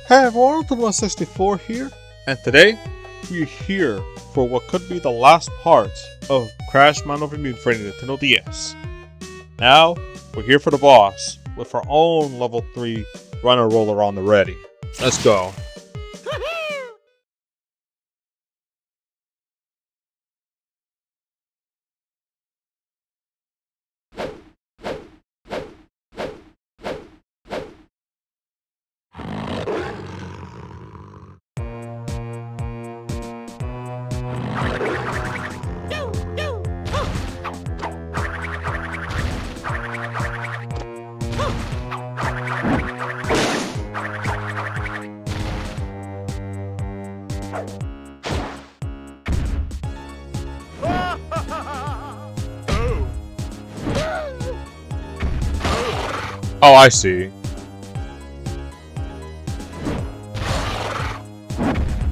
Hey everyone, Ultimate64 here, and today we're here for what could be the last part of Crash Mind Over Mutant for the Nintendo DS. Now, we're here for the boss, with our own level 3 runner roller on the ready. Let's go. Oh, I see.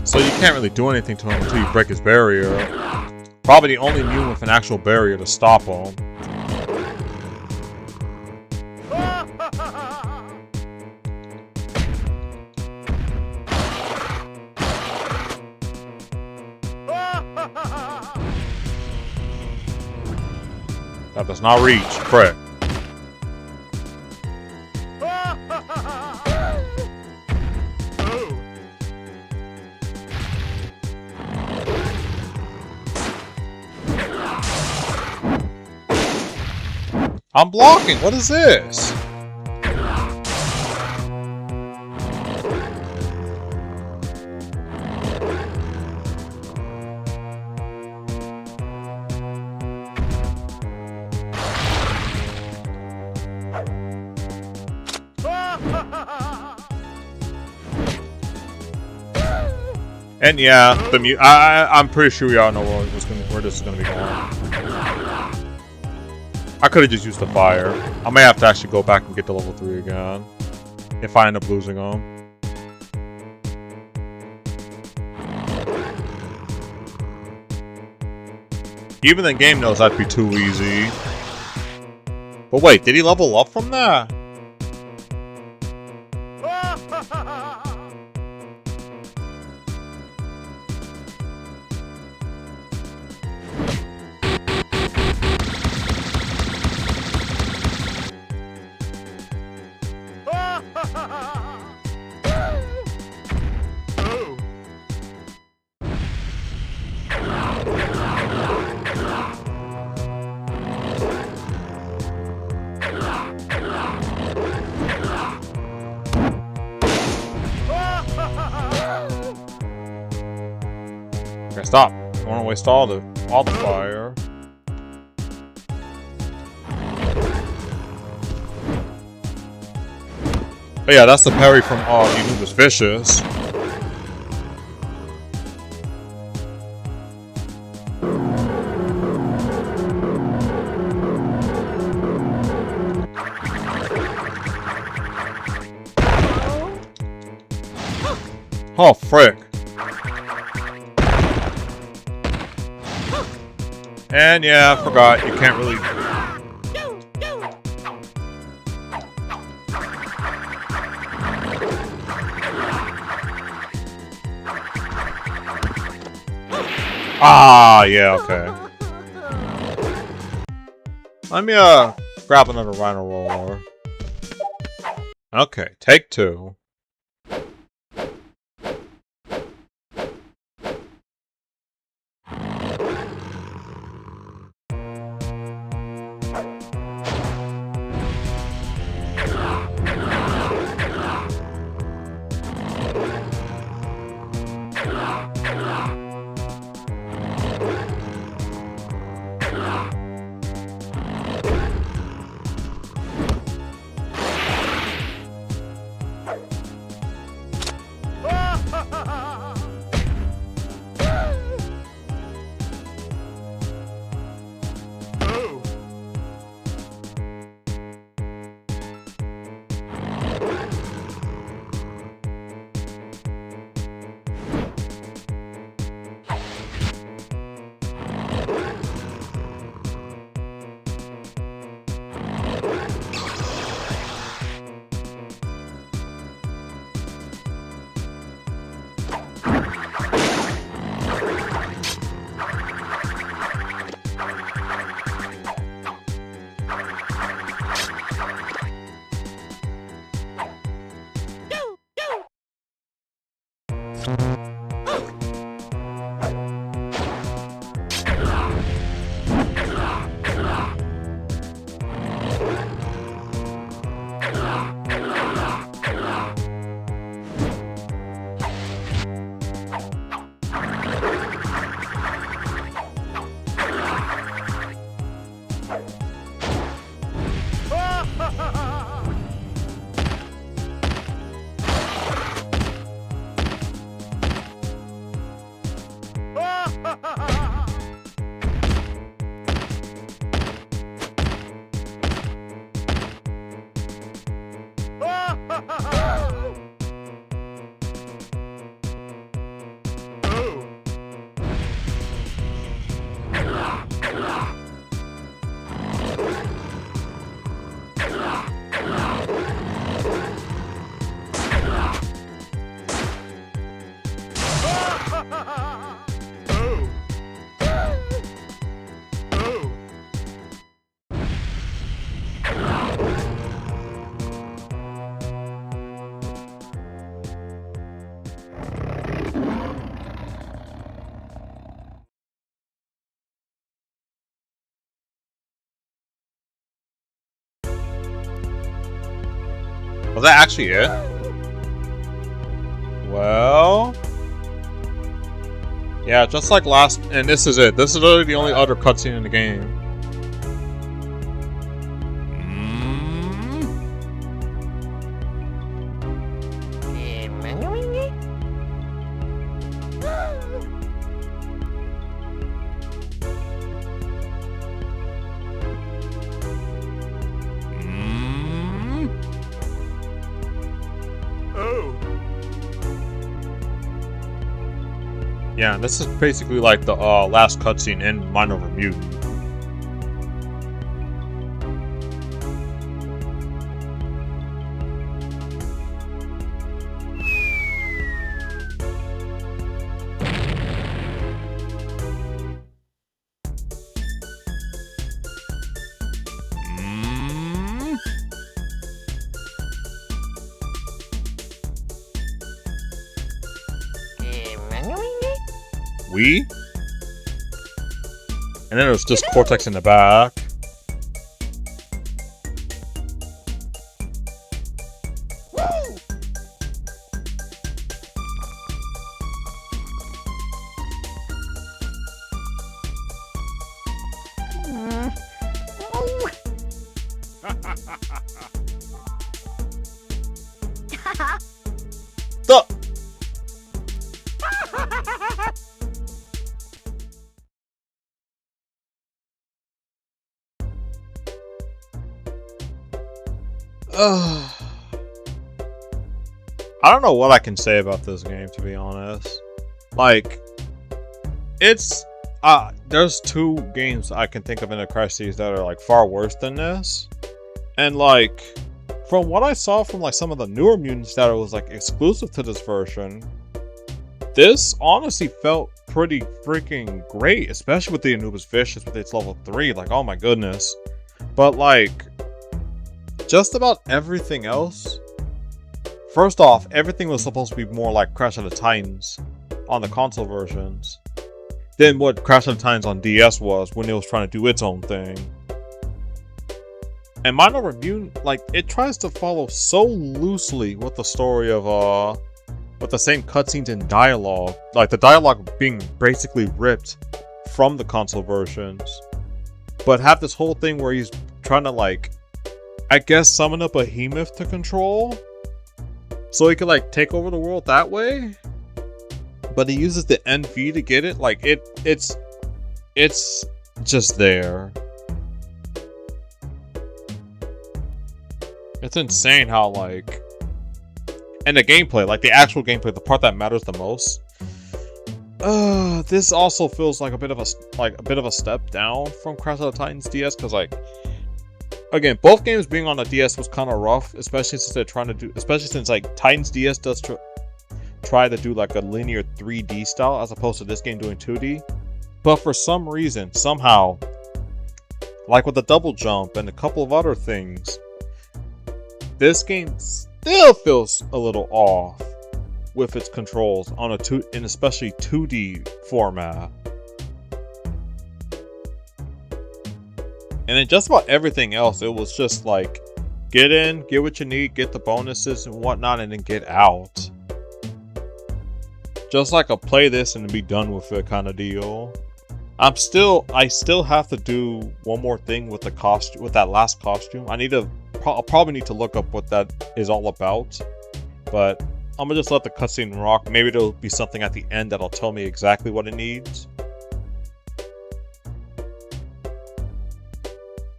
So you can't really do anything to him until you break his barrier. Probably the only mutant with an actual barrier to stop him. That does not reach. Frick. I'm blocking! What is this? And yeah, I'm pretty sure we all know where this is gonna be going. I could have just used the fire. I may have to actually go back and get to level 3 again. If I end up losing them. Even the game knows that'd be too easy. But wait, did he level up from that? Okay, stop. I don't want to waste all the fire. But yeah, that's the parry from You Was Vicious. Oh, frick. And yeah, I forgot, you can't really... Ah, yeah, okay. Let me, grab another rhino roller. Okay, take 2. Was that actually it? Well... yeah, just like last... and this is it. This is literally the only other cutscene in the game. Yeah, this is basically like the last cutscene in Mind Over Mutant. We? And then there's just Cortex in the back. I don't know what I can say about this game, to be honest. Like, it's there's two games I can think of in the Crash series that are like far worse than this, and like from what I saw from like some of the newer mutants that was like exclusive to this version, this honestly felt pretty freaking great, especially with the Anubis Vicious with its level 3. Like, oh my goodness. But like, just about everything else. First off, everything was supposed to be more like Crash of the Titans on the console versions than what Crash of the Titans on DS was when it was trying to do its own thing. And Mind Over Mutant, like, it tries to follow so loosely with the story of with the same cutscenes and dialogue, like the dialogue being basically ripped from the console versions, but have this whole thing where he's trying to, like, I guess summon a behemoth to control so he can like take over the world that way, but he uses the NV to get it. Like, it's just there. It's insane how, like, and the gameplay, like the actual gameplay, the part that matters the most, this also feels like a bit of a step down from Crash of the Titans DS, because, like, again, both games being on the DS was kind of rough, especially since they're trying to do, especially since like Titans DS does try to do like a linear 3D style as opposed to this game doing 2D. But for some reason, somehow, like with the double jump and a couple of other things, this game still feels a little off. with its controls on in especially 2D format. And then just about everything else, it was just like, get in, get what you need, get the bonuses and whatnot, and then get out. Just like a play this and be done with it kind of deal. I still have to do one more thing with the costume, with that last costume. I'll probably need to look up what that is all about. But I'm gonna just let the cutscene rock. Maybe there'll be something at the end that'll tell me exactly what it needs.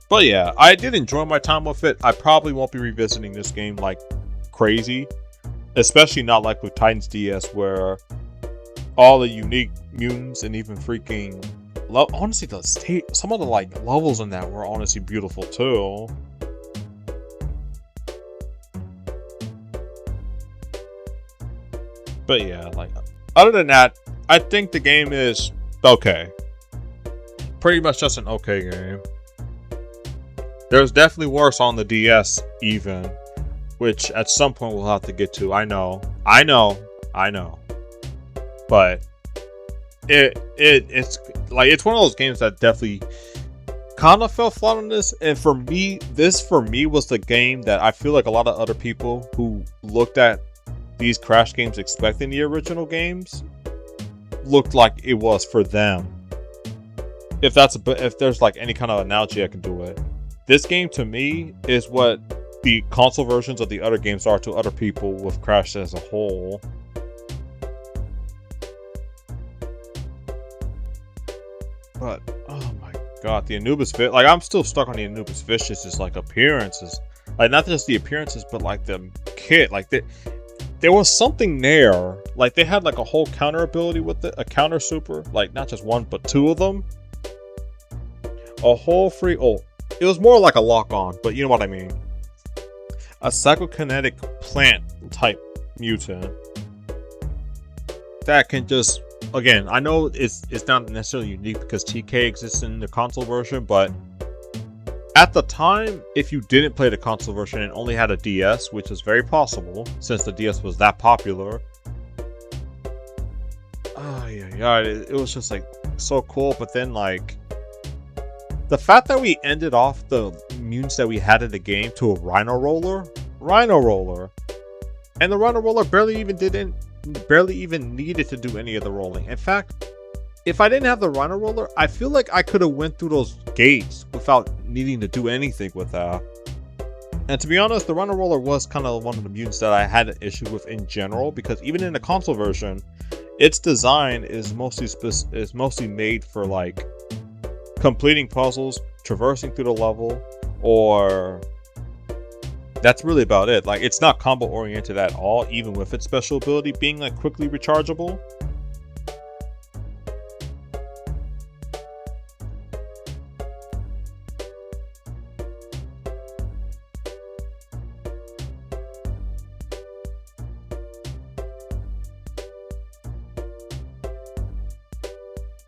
But yeah, I did enjoy my time with it. I probably won't be revisiting this game like crazy. Especially not like with Titans DS, where all the unique mutants and even freaking... honestly, some of the like levels in that were honestly beautiful too. But yeah, like, other than that, I think the game is okay. Pretty much just an okay game. There's definitely worse on the DS even, which at some point we'll have to get to. I know. But it's like, it's one of those games that definitely kind of fell flat on this. And for me, this was the game that I feel like a lot of other people who looked at these Crash games expecting the original games looked like it was for them. If there's like any kind of analogy I can do it. This game to me is what the console versions of the other games are to other people with Crash as a whole. But oh my god, the Anubis Fish, like, I'm still stuck on the Anubis Fish's like appearances. Like, not just the appearances, but like the kit. Like, there was something there. Like, they had like a whole counter ability with it, a counter super, like not just one but two of them. A whole free, it was more like a lock-on, but you know what I mean. A psychokinetic plant type mutant that can just, again, I know it's not necessarily unique because TK exists in the console version, but at the time, if you didn't play the console version and only had a DS, which is very possible since the DS was that popular, it was just like so cool. But then like, the fact that we ended off the mutants that we had in the game to a Rhino Roller, and the Rhino Roller barely even needed to do any of the rolling. In fact, if I didn't have the Rhino Roller, I feel like I could have went through those gates without needing to do anything with that. And to be honest, the Rhino Roller was kind of one of the mutants that I had an issue with in general, because even in the console version, its design is mostly made for like completing puzzles, traversing through the level, or that's really about it. Like, it's not combo oriented at all, even with its special ability being like quickly rechargeable.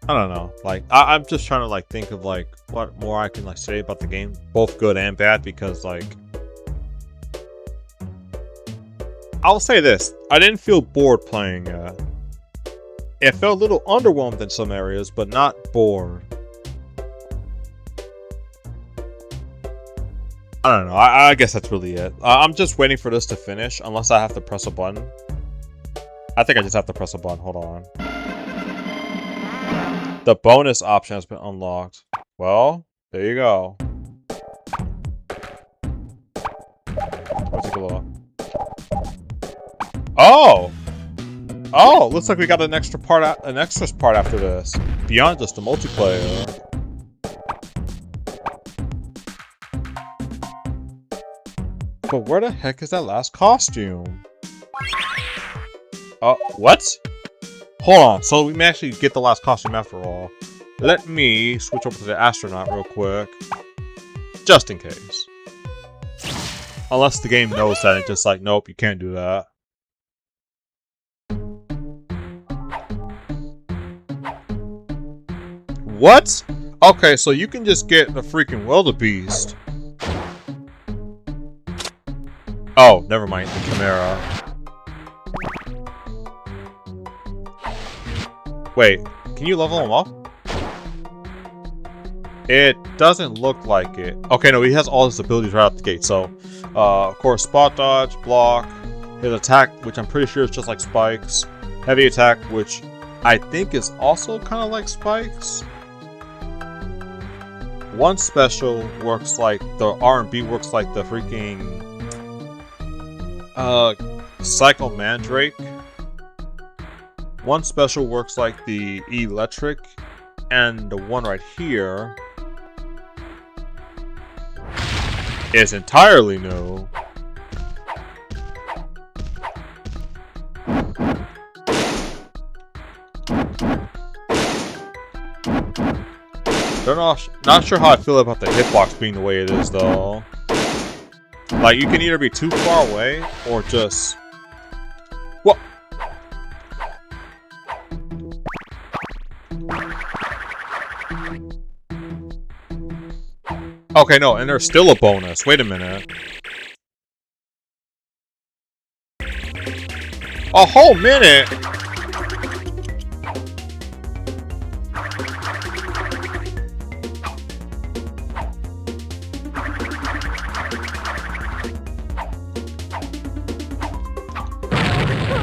I don't know, like, I'm just trying to like think of like what more I can like say about the game, both good and bad, because like, I'll say this, I didn't feel bored playing it. It felt a little underwhelmed in some areas, but not bored. I don't know, I guess that's really it. I'm just waiting for this to finish, unless I have to press a button. I think I just have to press a button, hold on. The bonus option has been unlocked. Well, there you go. Let's take a look. Oh! Oh, looks like we got an extras part after this. Beyond just the multiplayer. But where the heck is that last costume? What? Hold on, so we may actually get the last costume after all. Let me switch over to the astronaut real quick. Just in case. Unless the game knows that, it's just like, nope, you can't do that. What? Okay, so you can just get the freaking wildebeest. Oh, never mind, the Chimera. Wait, can you level him up? It doesn't look like it. Okay, no, he has all his abilities right out the gate. So, of course, spot dodge, block, his attack, which I'm pretty sure is just like spikes. Heavy attack, which I think is also kind of like spikes. One special works like the R&B works like the freaking Psycho Mandrake. One special works like the electric, and the one right here is entirely new. Not sure how I feel about the hitbox being the way it is though. Like, you can either be too far away or just... What? Okay, no, and there's still a bonus. Wait a minute. A whole minute?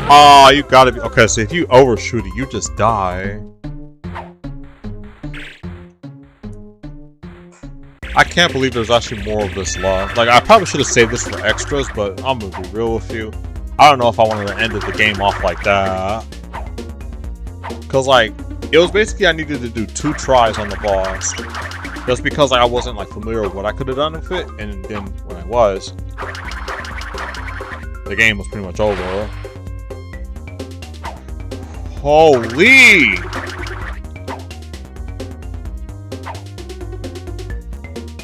Oh, you gotta be... Okay, so if you overshoot it, you just die. I can't believe there's actually more of this left. Like, I probably should have saved this for extras, but I'm gonna be real with you. I don't know if I wanted to end the game off like that. Because, like, it was basically I needed to do 2 tries on the boss. Just because I wasn't, like, familiar with what I could have done with it. And then when I was, the game was pretty much over. Holy!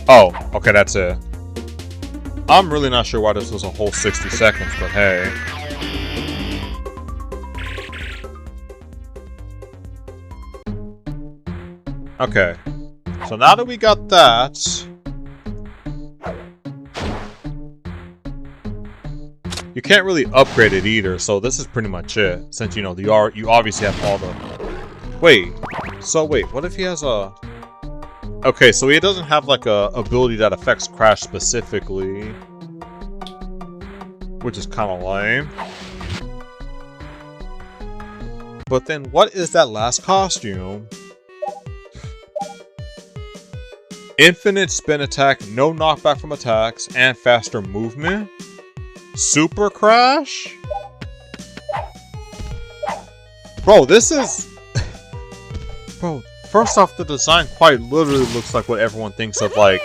Oh, okay, that's it. I'm really not sure why this was a whole 60 seconds, but hey. Okay. So now that we got that... You can't really upgrade it either, so this is pretty much it. Since, you know, you obviously have all the... Wait. So, wait, what if he has a... Okay, so he doesn't have, like, a ability that affects Crash specifically. Which is kind of lame. But then, what is that last costume? Infinite spin attack, no knockback from attacks, and faster movement? Super Crash? Bro, this is... Bro, first off, the design quite literally looks like what everyone thinks of, like,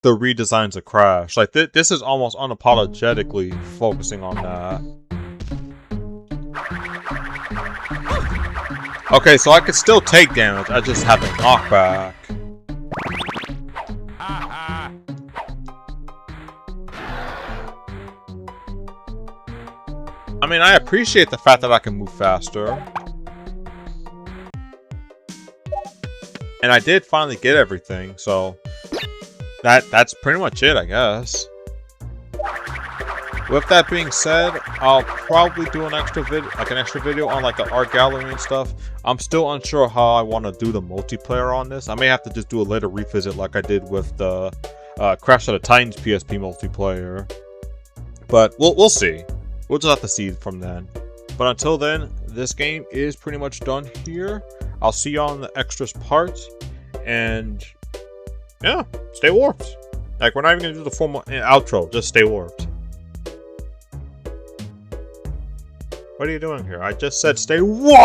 the redesigns of Crash. Like, this is almost unapologetically focusing on that. Okay, so I could still take damage, I just have a knockback. I mean, I appreciate the fact that I can move faster. And I did finally get everything, so that's pretty much it, I guess. With that being said, I'll probably do an extra video on like the art gallery and stuff. I'm still unsure how I want to do the multiplayer on this. I may have to just do a later revisit like I did with the Crash of the Titans PSP multiplayer. But we'll see. We'll just have to see from then. But until then, this game is pretty much done here. I'll see y'all in the extras part. And yeah, stay warped. Like, we're not even going to do the formal outro. Just stay warped. What are you doing here? I just said stay warped.